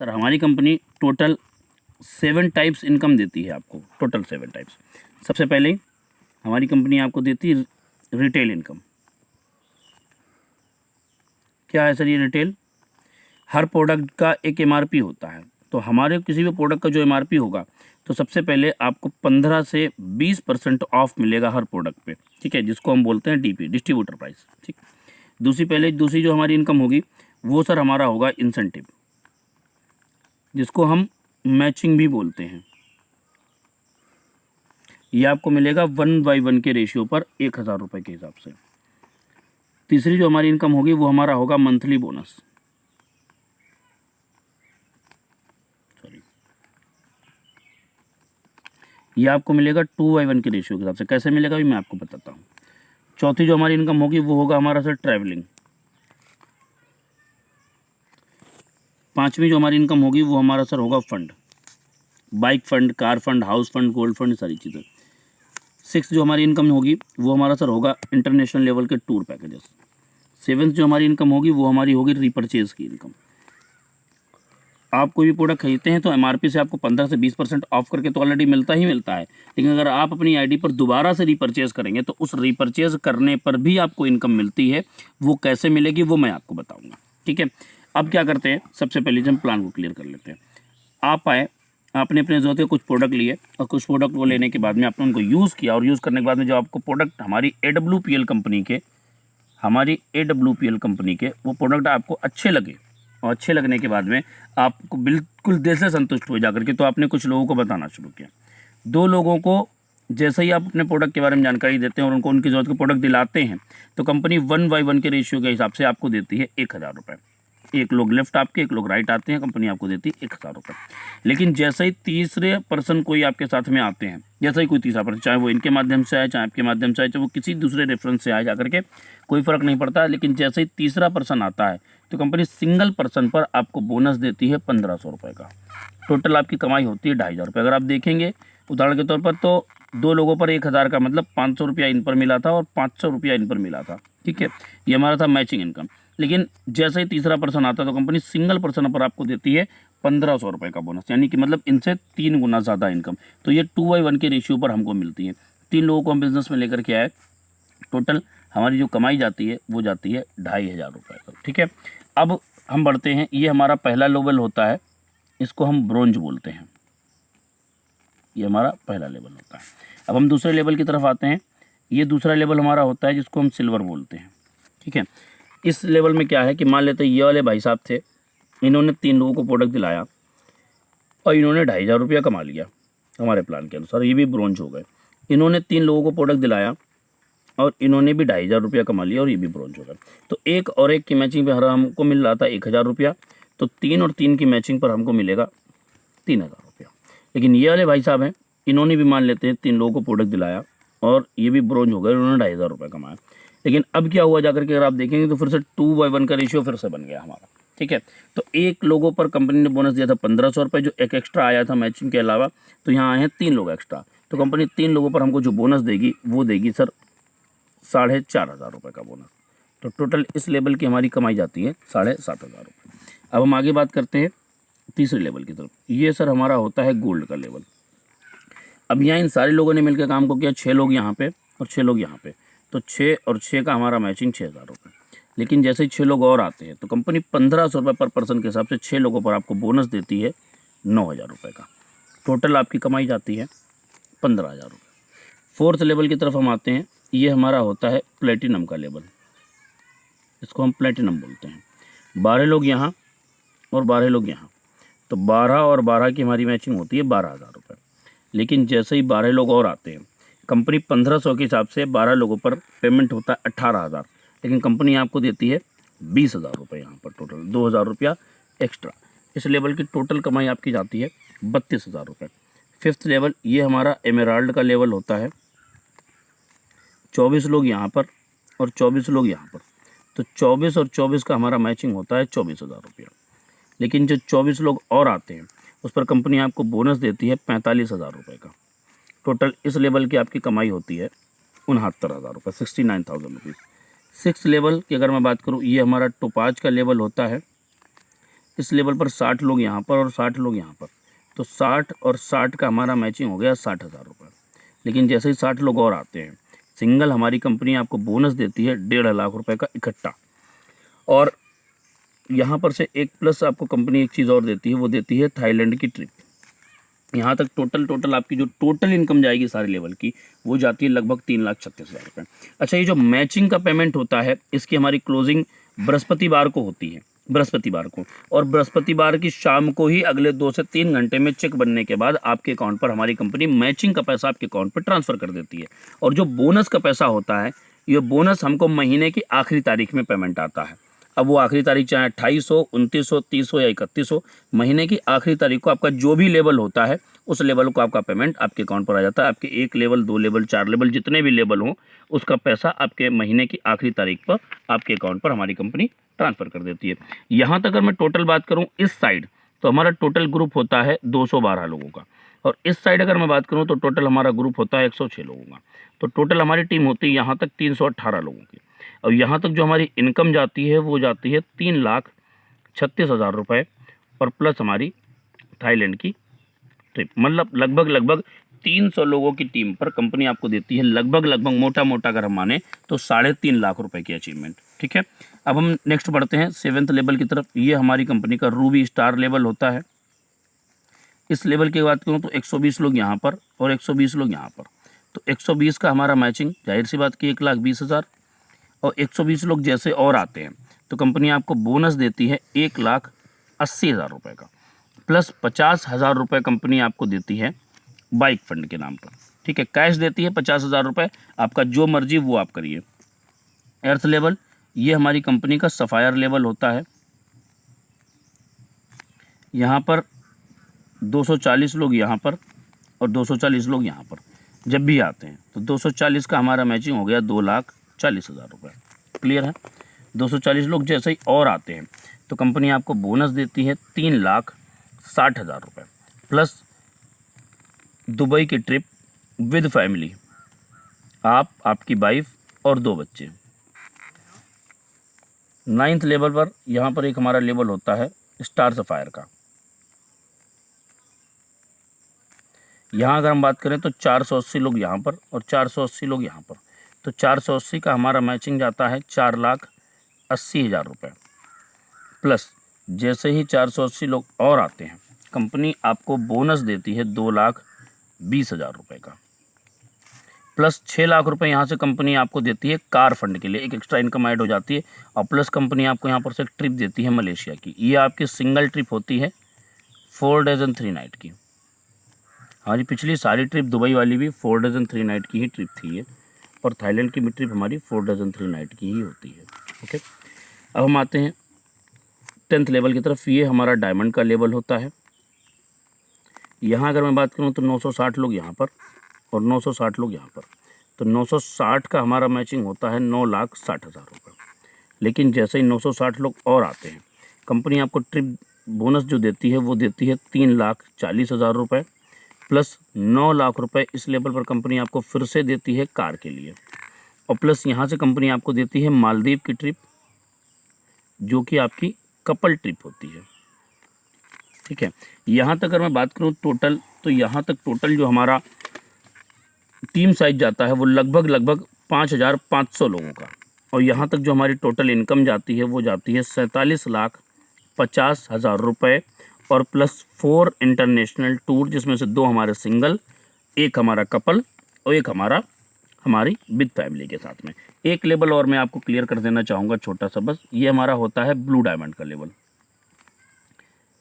Sir हमारी company total 7 types income देती है आपको, टोटल 7 टाइप्स। सबसे पहले हमारी कंपनी आपको देती है रिटेल इनकम। क्या है सर ये रिटेल? हर प्रोडक्ट का एक एमआरपी होता है, तो हमारे किसी भी प्रोडक्ट का जो एमआरपी होगा तो सबसे पहले आपको 15 से 20% ऑफ मिलेगा हर प्रोडक्ट पे, ठीक है, जिसको हम बोलते हैं डीपी, डिस्ट्रीब्यूटर प्राइस, ठीक। दूसरी जो हमारी इनकम होगी वो सर हमारा होगा इंसेंटिव, जिसको हम मैचिंग भी बोलते हैं। ये आपको मिलेगा 1/1 के रेशियो पर 1000 रुपये के हिसाब से। तीसरी जो हमारी इनकम होगी वो हमारा होगा मंथली बोनस। ये आपको मिलेगा 2/1 के रेशियो के हिसाब से। कैसे मिलेगा भी मैं आपको बताता हूँ। चौथी जो हमारी इनकम होगी वो होगा हमारा सर ट्रैवलिंग। पांचवी जो हमारी इनकम होगी वो हमारा सर होगा fund, bike fund, car fund, house fund, gold fund, सारी चीज़ें। सिक्स जो हमारी इनकम होगी वो हमारा सर होगा इंटरनेशनल लेवल के टूर पैकेजेस। सेवन्थ जो हमारी इनकम होगी वो हमारी होगी रीपरचेज की इनकम। आप कोई भी प्रोडक्ट खरीदते हैं तो एमआरपी से आपको 15 से 20% ऑफ करके तो ऑलरेडी मिलता ही मिलता है, लेकिन अगर आप अपनी आईडी पर दोबारा से रीपरचेज करेंगे तो उस रीपरचेज करने पर भी आपको इनकम मिलती है। वो कैसे मिलेगी वो मैं आपको बताऊंगा, ठीक है। अब क्या करते हैं, सबसे पहले हम प्लान को क्लियर कर लेते हैं। आप आए, आपने अपने ज़रूरत के कुछ प्रोडक्ट लिए और कुछ प्रोडक्ट वो लेने के बाद में आपने उनको यूज़ किया, और यूज़ करने के बाद में जो आपको प्रोडक्ट हमारी AWPL कंपनी के वो प्रोडक्ट आपको अच्छे लगे, और अच्छे लगने के बाद में आपको बिल्कुल दिल से संतुष्ट हो जाकर के तो आपने कुछ लोगों को बताना शुरू किया। 2 लोगों को जैसे ही आप अपने प्रोडक्ट के बारे में जानकारी देते हैं और उनको उनकी ज़रूरत के प्रोडक्ट दिलाते हैं तो कंपनी 1/1 के रेशियो के हिसाब से आपको देती है 1000 रुपये। एक लोग लेफ्ट आपके, एक लोग राइट आते हैं, कंपनी आपको देती है 1000 रुपये। लेकिन जैसे ही तीसरे पर्सन कोई आपके साथ में आते हैं, जैसे ही कोई तीसरा पर्सन, चाहे वो इनके माध्यम से आए, चाहे आपके माध्यम से आए, चाहे वो किसी दूसरे रेफरेंस से आए जाकर के, कोई फ़र्क नहीं पड़ता है, लेकिन जैसे ही तीसरा पर्सन आता है तो कंपनी सिंगल पर्सन पर आपको बोनस देती है 1500 रुपये का। टोटल आपकी कमाई होती है 2500 रुपये। अगर आप देखेंगे उदाहरण के तौर पर तो 2 लोगों पर 1000 का मतलब 500 रुपया इन पर मिला था और 500 रुपया इन पर मिला था, ठीक है। ये हमारा था मैचिंग इनकम। लेकिन जैसे ही तीसरा पर्सन आता है तो कंपनी सिंगल पर्सन पर आपको देती है 1500 रुपये का बोनस, यानी कि मतलब इनसे 3 गुना ज़्यादा इनकम। तो ये 2/1 के रेशियो पर हमको मिलती है। 3 लोगों को हम बिजनेस में लेकर के आए, टोटल हमारी जो कमाई जाती है वो जाती है 2500 रुपये का, ठीक है। अब हम बढ़ते हैं, ये हमारा पहला लेवल होता है, इसको हम ब्रोंज बोलते हैं, ये हमारा पहला लेवल होता है। अब हम दूसरे लेवल की तरफ आते हैं, ये दूसरा लेवल हमारा होता है जिसको हम सिल्वर बोलते हैं, ठीक है। इस लेवल में क्या है कि मान लेते हैं ये वाले भाई साहब थे, इन्होंने 3 लोगों को प्रोडक्ट दिलाया और इन्होंने 2500 रुपया कमा लिया हमारे प्लान के अनुसार, ये भी ब्रोंज हो गए। इन्होंने 3 लोगों को प्रोडक्ट दिलाया और इन्होंने भी 2500 रुपया कमा लिया और ये भी ब्रोंज हो गए। तो एक और एक की मैचिंग पे हर हमको मिल रहा था 1000 रुपया, तो 3 और 3 की मैचिंग पर हमको मिलेगा 3000 रुपया। लेकिन ये वाले भाई साहब हैं, इन्होंने भी मान लेते हैं 3 लोगों को प्रोडक्ट दिलाया और ये भी ब्रोंज हो गए, उन्होंने 2500 रुपये कमाया। लेकिन अब क्या हुआ जाकर के अगर आप देखेंगे तो फिर से 2/1 का रेशियो फिर से बन गया हमारा, ठीक है। तो एक लोगों पर कंपनी ने बोनस दिया था 1500 रुपये, जो एक एक्स्ट्रा आया था मैचिंग के अलावा, तो यहाँ आए हैं 3 लोग एक्स्ट्रा, तो कंपनी 3 लोगों पर हमको जो बोनस देगी वो देगी सर 4500 रुपये का बोनस। तो टोटल इस लेवल की हमारी कमाई जाती है 7500 रुपये। अब हम आगे बात करते हैं तीसरे लेवल की तरफ। ये सर हमारा होता है गोल्ड का लेवल। अब यहाँ इन सारे लोगों ने मिलकर काम को किया, 6 लोग यहाँ पे और 6 लोग यहाँ पे, तो 6 और 6 का हमारा मैचिंग 6000 रुपये। लेकिन जैसे ही 6 लोग और आते हैं तो कंपनी 1500 रुपये पर पर्सन के हिसाब से 6 लोगों पर आपको बोनस देती है 9000 रुपये का। टोटल आपकी कमाई जाती है 15000 रुपये। फोर्थ लेवल की तरफ हम आते हैं, ये हमारा होता है प्लेटिनम का लेवल, इसको हम प्लेटिनम बोलते हैं। 12 लोग यहाँ और 12 लोग यहाँ, तो 12 और 12 की हमारी मैचिंग होती है 12000 रुपये। लेकिन जैसे ही 12 लोग और आते हैं, कंपनी 1500 के हिसाब से 12 लोगों पर पेमेंट होता है 18000, लेकिन कंपनी आपको देती है 20000 रुपये, यहाँ पर टोटल 2000 रुपया एक्स्ट्रा। इस लेवल की टोटल कमाई आपकी जाती है 32000 रुपये। फिफ्थ लेवल ये हमारा एमेराल्ड का लेवल होता है, 24 लोग यहाँ पर और 24 लोग यहाँ पर, तो 24 और 24 का हमारा मैचिंग होता है 24000 रुपया। लेकिन जो 24 लोग और आते हैं उस पर कंपनी आपको बोनस देती है 45000 रुपये का। टोटल इस लेवल की आपकी कमाई होती है 69000 रुपये, 69,000 रुपीज़। सिक्स लेवल की अगर मैं बात करूँ, ये हमारा टोपाज का लेवल होता है, इस लेवल पर 60 लोग यहाँ पर और 60 लोग यहाँ पर, तो 60 और 60 का हमारा मैचिंग हो गया 60,000 रुपये। लेकिन जैसे ही 60 लोग और आते हैं, सिंगल हमारी कंपनी आपको बोनस देती है 1.5 लाख रुपए का इकट्ठा। और यहाँ पर से एक प्लस आपको कंपनी एक चीज़ और देती है, वो देती है थाईलैंड की ट्रिप। यहाँ तक टोटल आपकी जो टोटल इनकम जाएगी सारे लेवल की, वो जाती है लगभग 3,36,000 रुपये। अच्छा, ये जो मैचिंग का पेमेंट होता है, इसकी हमारी क्लोजिंग बृहस्पतिवार को होती है, बृहस्पतिवार को। और बृहस्पतिवार की शाम को ही अगले 2 से 3 घंटे में चेक बनने के बाद आपके अकाउंट पर हमारी कंपनी मैचिंग का पैसा आपके अकाउंट पर ट्रांसफ़र कर देती है। और जो बोनस का पैसा होता है, ये बोनस हमको महीने की आखिरी तारीख में पेमेंट आता है। अब वो आखिरी तारीख चाहे 2800, 2900, 3000 या 3100, महीने की आखिरी तारीख को आपका जो भी लेवल होता है, उस लेवल को आपका पेमेंट आपके अकाउंट पर आ जाता है। आपके 1 लेवल, 2 लेवल, 4 लेवल, जितने भी लेवल हों, उसका पैसा आपके महीने की आखिरी तारीख पर आपके अकाउंट पर हमारी कंपनी ट्रांसफ़र कर देती है। यहाँ तक अगर मैं टोटल बात करूँ इस साइड, तो हमारा टोटल ग्रुप होता है 212 लोगों का। और इस साइड अगर मैं बात करूँ तो टोटल हमारा ग्रुप होता है 106 लोगों का। तो टोटल हमारी टीम होती है यहाँ तक 318 लोगों की। और यहाँ तक जो हमारी इनकम जाती है वो जाती है 3,36,000 रुपये, और प्लस हमारी थाईलैंड की ट्रिप। मतलब लगभग 300 लोगों की टीम पर कंपनी आपको देती है लगभग मोटा अगर हम माने तो 3.5 लाख रुपए की अचीवमेंट। ठीक है, अब हम नेक्स्ट बढ़ते हैं 7th लेवल की तरफ। ये हमारी कंपनी का रूबी स्टार लेवल होता है। इस लेवल की बात करूँ तो 120 लोग यहाँ पर और 120 लोग यहाँ पर। तो 120 का हमारा मैचिंग, जाहिर सी बात की 1,20,000, और 120 लोग जैसे और आते हैं तो कंपनी आपको बोनस देती है 1,80,000 रुपये का, प्लस 50,000 रुपये कंपनी आपको देती है बाइक फंड के नाम पर। ठीक है, कैश देती है 50,000 रुपये, आपका जो मर्जी वो आप करिए। अर्थ लेवल, ये हमारी कंपनी का सफ़ायर लेवल होता है। यहाँ पर 240 लोग यहाँ पर और 240 लोग यहाँ पर जब भी आते हैं, तो 240 का हमारा मैचिंग हो गया 2,40,000 रुपये। क्लियर है। 240 लोग जैसे ही और आते हैं तो कंपनी आपको बोनस देती है 3,60,000 रुपये, प्लस दुबई की ट्रिप विद फैमिली, आप, आपकी वाइफ और 2 बच्चे। 9th लेवल पर यहाँ पर एक हमारा लेवल होता है स्टार सफ़ायर का। यहाँ अगर हम बात करें तो 480 लोग यहाँ पर और 480 लोग यहाँ पर। तो 480 का हमारा मैचिंग जाता है 4,80,000 रुपये, प्लस जैसे ही 480 लोग और आते हैं कंपनी आपको बोनस देती है 2,20,000 रुपये का, प्लस 6 लाख रुपए यहाँ से कंपनी आपको देती है कार फंड के लिए, एक एक्स्ट्रा इनकम ऐड हो जाती है। और प्लस कंपनी आपको यहाँ पर से एक ट्रिप देती है मलेशिया की। ये आपकी सिंगल ट्रिप होती है 4 days and 3 night की। हमारी पिछली सारी ट्रिप दुबई वाली भी 4 days and 3 night की ही ट्रिप थी ये, और थाईलैंड की भी ट्रिप हमारी 4 days and 3 night की ही होती है। ओके, अब हम आते हैं 10th लेवल की तरफ। ये हमारा डायमंड का लेवल होता है। यहाँ अगर मैं बात करूँ तो 960 लोग यहाँ पर और 960 लोग यहाँ पर। तो 960 का हमारा मैचिंग होता है 9,60,000 रुपये। लेकिन जैसे ही 960 लोग और आते हैं कंपनी आपको ट्रिप बोनस जो देती है वो देती है 3,40,000 रुपये, प्लस 9 लाख रुपए इस लेवल पर कंपनी आपको फिर से देती है कार के लिए। और प्लस यहाँ से कंपनी आपको देती है मालदीव की ट्रिप, जो कि आपकी कपल ट्रिप होती है। ठीक है, यहाँ तक अगर मैं बात करूँ टोटल, तो यहाँ तक टोटल जो हमारा टीम साइज जाता है वो लगभग 5,500 लोगों का। और यहाँ तक जो हमारी टोटल इनकम जाती है वो जाती है 47,50,000 रुपये, और प्लस 4 इंटरनेशनल टूर, जिसमें से 2 हमारे सिंगल, 1 हमारा कपल और 1 हमारी विद फैमिली के साथ में। एक लेवल और मैं आपको क्लियर कर देना चाहूँगा छोटा सा बस, ये हमारा होता है ब्लू डायमंड का लेवल।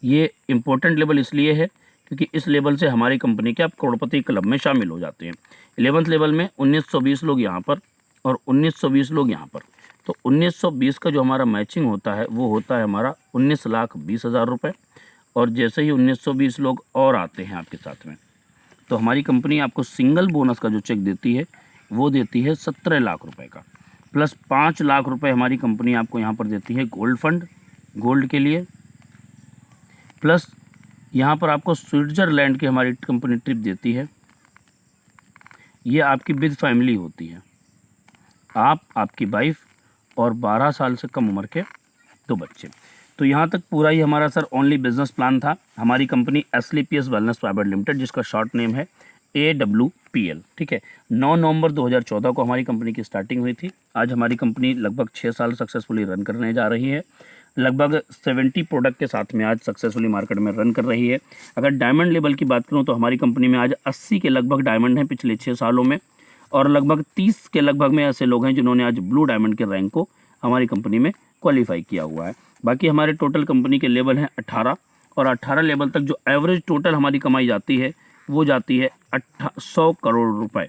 ये इम्पोर्टेंट लेवल इसलिए है क्योंकि इस लेवल से हमारी कंपनी के आप करोड़पति क्लब में शामिल हो जाते हैं। 11th लेवल में 1920 लोग यहाँ पर और 1920 लोग यहाँ पर। तो 1920 का जो हमारा मैचिंग होता है वो होता है हमारा 19,20,000 रुपये। और जैसे ही 1920 लोग और आते हैं आपके साथ में, तो हमारी कंपनी आपको सिंगल बोनस का जो चेक देती है वो देती है 17 लाख रुपए का, प्लस 5 लाख रुपए हमारी कंपनी आपको यहाँ पर देती है गोल्ड फंड, गोल्ड के लिए। प्लस यहाँ पर आपको स्विट्ज़रलैंड की हमारी कंपनी ट्रिप देती है। ये आपकी विद फैमिली होती है, आप, आपकी वाइफ और 12 साल से कम उम्र के 2 बच्चे। तो यहाँ तक पूरा ही हमारा सर ओनली बिजनेस प्लान था। हमारी कंपनी एसलीपीएस वेलनेस प्राइवेट लिमिटेड, जिसका शॉर्ट नेम है AWPL, ठीक है। 9 नवंबर 2014 को हमारी कंपनी की स्टार्टिंग हुई थी। आज हमारी कंपनी लगभग 6 साल सक्सेसफुली रन करने जा रही है। लगभग 70 प्रोडक्ट के साथ में आज सक्सेसफुली मार्केट में रन कर रही है। अगर डायमंड लेवल की बात करूँ तो हमारी कंपनी में आज 80 के लगभग डायमंड हैं पिछले 6 सालों में, और लगभग 30 के लगभग में ऐसे लोग हैं जिन्होंने आज ब्लू डायमंड के रैंक को हमारी कंपनी में क्वालिफाई किया हुआ है। बाकी हमारे टोटल कंपनी के लेवल हैं 18, और 18 लेवल तक जो एवरेज टोटल हमारी कमाई जाती है वो जाती है 100 करोड़ रुपए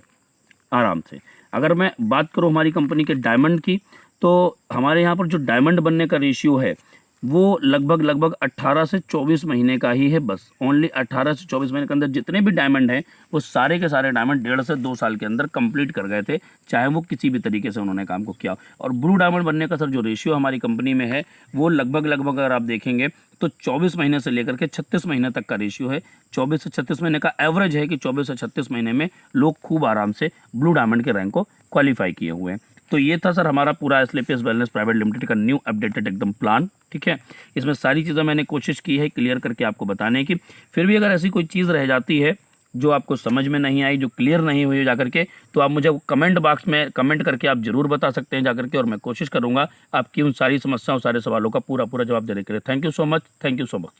आराम से। अगर मैं बात करूं हमारी कंपनी के डायमंड की, तो हमारे यहाँ पर जो डायमंड बनने का रेशियो है वो लगभग 18 से 24 महीने का ही है। बस ओनली 18 से 24 महीने के अंदर जितने भी डायमंड हैं वो सारे के सारे डायमंड 1.5 से 2 साल के अंदर कंप्लीट कर गए थे, चाहे वो किसी भी तरीके से उन्होंने काम को किया। और ब्लू डायमंड बनने का सर जो रेशियो हमारी कंपनी में है वो लगभग अगर आप देखेंगे तो 24 महीने से लेकर के 36 महीने तक का रेशियो है। 24 से 36 महीने का एवरेज है कि 24 से 36 महीने में लोग खूब आराम से ब्लू डायमंड के रैंक को क्वालिफाई किए हुए हैं। तो ये था सर हमारा पूरा एसलीपीएस वेलनेस प्राइवेट लिमिटेड का न्यू अपडेटेड एकदम प्लान, ठीक है। इसमें सारी चीज़ें मैंने कोशिश की है क्लियर करके आपको बताने की। फिर भी अगर ऐसी कोई चीज़ रह जाती है जो आपको समझ में नहीं आई, जो क्लियर नहीं हुई जाकर के, तो आप मुझे कमेंट बॉक्स में कमेंट करके आप जरूर बता सकते हैं जाकर के, और मैं कोशिश करूंगा आपकी उन सारी समस्याओं सारे सवालों का पूरा जवाब देने के लिए। Thank you so much.